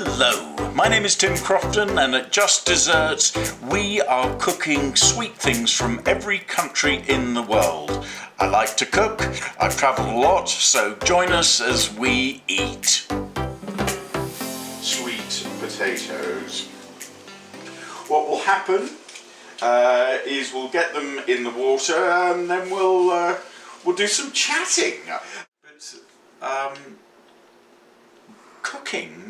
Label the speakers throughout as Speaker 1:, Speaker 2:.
Speaker 1: Hello, my name is Tim Crofton, and at Just Desserts we are cooking sweet things from every country in the world. I like to cook, I've travelled a lot, so join us as we eat. Sweet potatoes. What will happen is we'll get them in the water and then we'll do some chatting. But cooking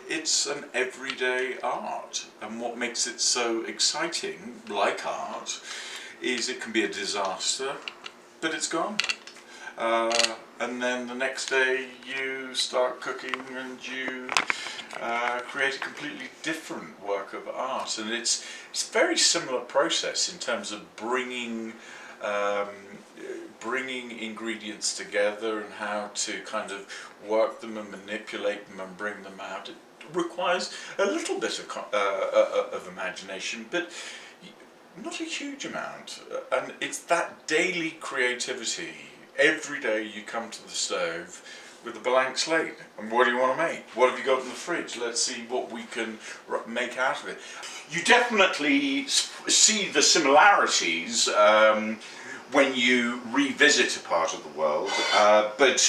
Speaker 1: it's an everyday art, and what makes it so exciting, like art, is it can be a disaster, but it's gone. And then the next day you start cooking and you create a completely different work of art, and it's a very similar process in terms of bringing ingredients together and how to kind of work them and manipulate them and bring them out. It requires a little bit of imagination, but not a huge amount, and it's that daily creativity. Every day you come to the stove with a blank slate, and what do you want to make? What have you got in the fridge? Let's see what we can make out of it. You definitely see the similarities when you revisit a part of the world, but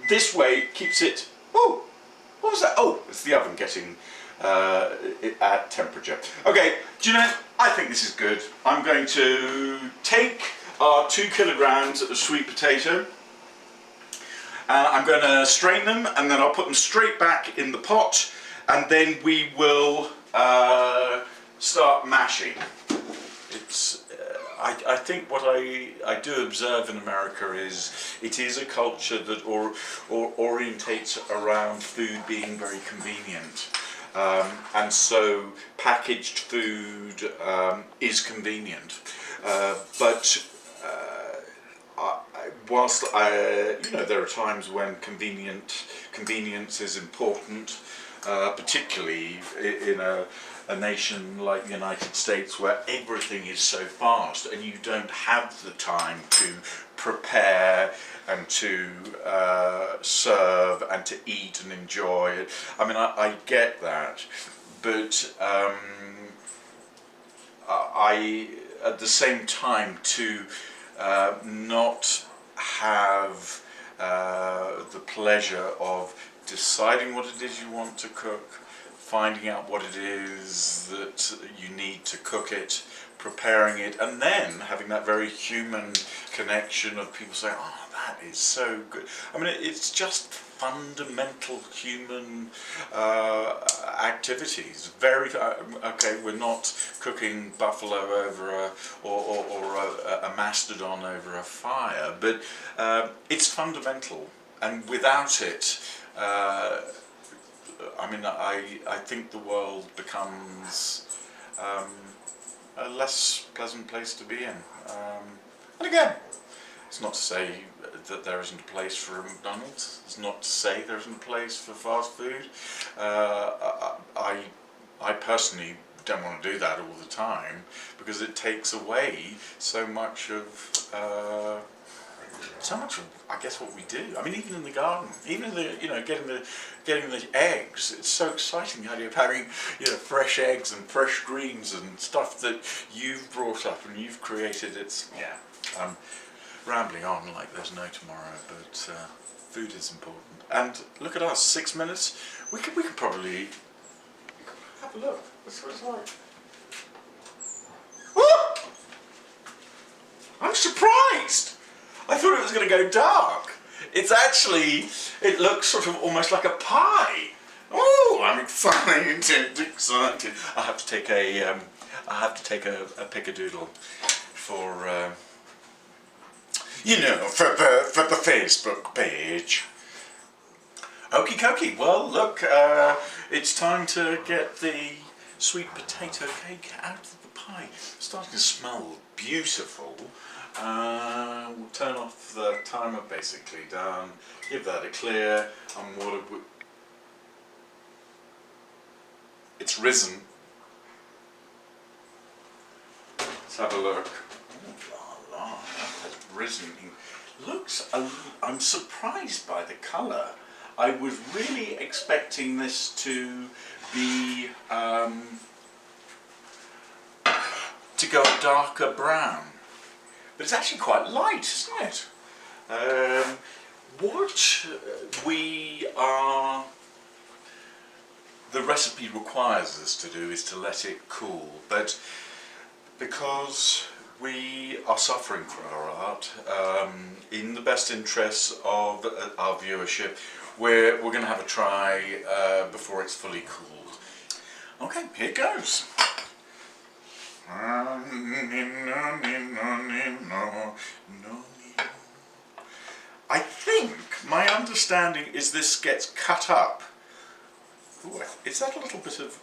Speaker 1: this way keeps it. Oh, what was that? Oh, it's the oven getting at temperature. Okay, do you know, I think this is good. I'm going to take our 2 kilograms of sweet potato. I'm going to strain them, and then I'll put them straight back in the pot, and then we will start mashing. I think what I do observe in America is it is a culture that orientates around food being very convenient. And so packaged food is convenient. But whilst there are times when convenience is important, particularly in a nation like the United States where everything is so fast and you don't have the time to prepare and to serve and to eat and enjoy it. I mean, I get that, but I at the same time to not have the pleasure of deciding what it is you want to cook, finding out what it is that you need to cook it, preparing it, and then having that very human connection of people saying, oh, that is so good. I mean, it's just fundamental human activities. Very okay. We're not cooking buffalo over a mastodon over a fire, but it's fundamental, and without it, I mean, I think the world becomes a less pleasant place to be in. And again, it's not to say that there isn't a place for a McDonald's. It's not to say there isn't a place for fast food. I personally don't want to do that all the time because it takes away so much of I guess what we do. I mean, even in the garden, even in the getting the eggs. It's so exciting, the idea of having fresh eggs and fresh greens and stuff that you've brought up and you've created. It's rambling on like there's no tomorrow, but food is important. And look at us, 6 minutes. We could probably have a look. That's what it's like. Oh! I'm surprised. I thought it was going to go dark. It's actually, it looks sort of almost like a pie. Oh, I'm excited. I have to take a pickadoodle for for the Facebook page. Okie dokie. Well, look, it's time to get the sweet potato cake out of the pie. It's starting to smell beautiful. We'll turn off the timer basically down, give that a clear, and it's risen. Let's have a look. Oh la la, that has risen. Looks, I'm surprised by the colour. I was really expecting this to be to go a darker brown, but it's actually quite light, isn't it? What the recipe requires us to do is to let it cool, but because we are suffering for our art, in the best interests of our viewership, we're going to have a try before it's fully cooled. Okay, here goes. I think my understanding is this gets cut up. Ooh, is that a little bit of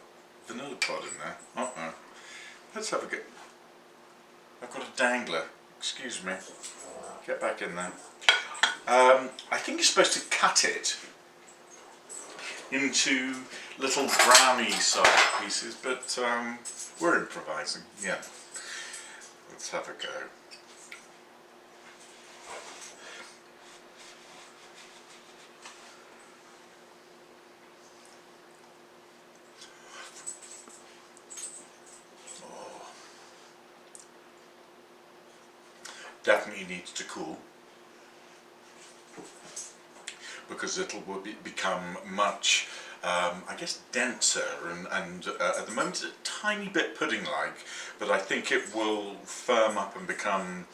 Speaker 1: vanilla pod in there? Uh-oh. Let's have a go. I've got a dangler. Excuse me. Get back in there. I think you're supposed to cut it into little brownie sized pieces, but we're improvising. Yeah. Let's have a go. Definitely needs to cool, because it'll become much, I guess, denser and at the moment it's a tiny bit pudding-like, but I think it will firm up and become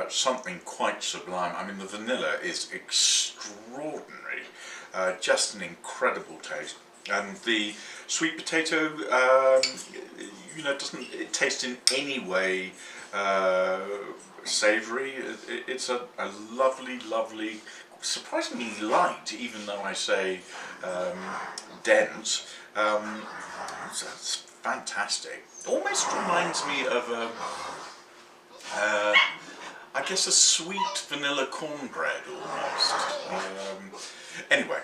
Speaker 1: something quite sublime. I mean, the vanilla is extraordinary, just an incredible taste, and the sweet potato, you know, doesn't taste in any way savoury. It's a lovely, lovely, surprisingly light, even though I say dense. It's fantastic. Almost reminds me of I guess a sweet vanilla cornbread almost. Anyway,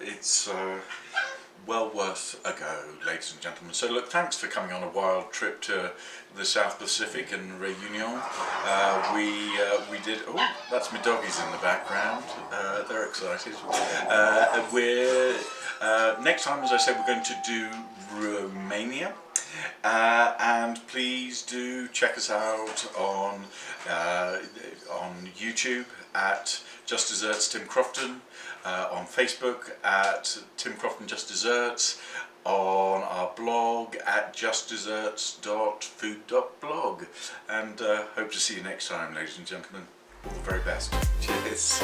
Speaker 1: it's well worth a go, ladies and gentlemen. So look, thanks for coming on a wild trip to the South Pacific and Réunion. We did, oh, that's my doggies in the background, they're excited. Next time, as I said, we're going to do Romania. And please do check us out on YouTube at Just Desserts Tim Crofton, on Facebook at Tim Crofton Just Desserts, on our blog at justdesserts.food.blog, and hope to see you next time, ladies and gentlemen. All the very best. Cheers.